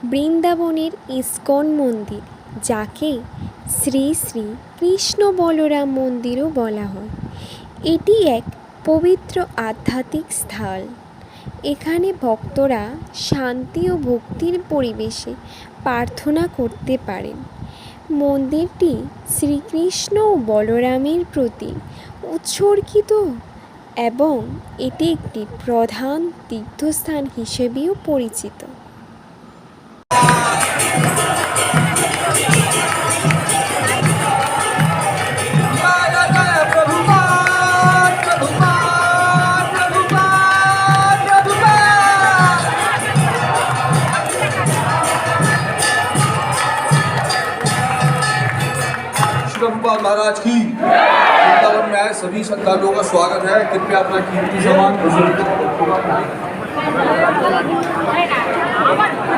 বৃন্দাবনের ইস্কন মন্দির, যাকে শ্রী শ্রী কৃষ্ণ বলরাম মন্দিরও বলা হয়, এটি এক পবিত্র আধ্যাত্মিক স্থান। এখানে ভক্তরা শান্তি ও ভক্তির পরিবেশে প্রার্থনা করতে পারেন। মন্দিরটি শ্রীকৃষ্ণ ও বলরামের প্রতি উৎসর্গিত এবং এটি একটি প্রধান তীর্থস্থান হিসেবেও পরিচিত। प्रभुपाद महाराज की वृंदावन में आए सभी श्रद्धालुओं का स्वागत है। कृपया अपना कीमती सामान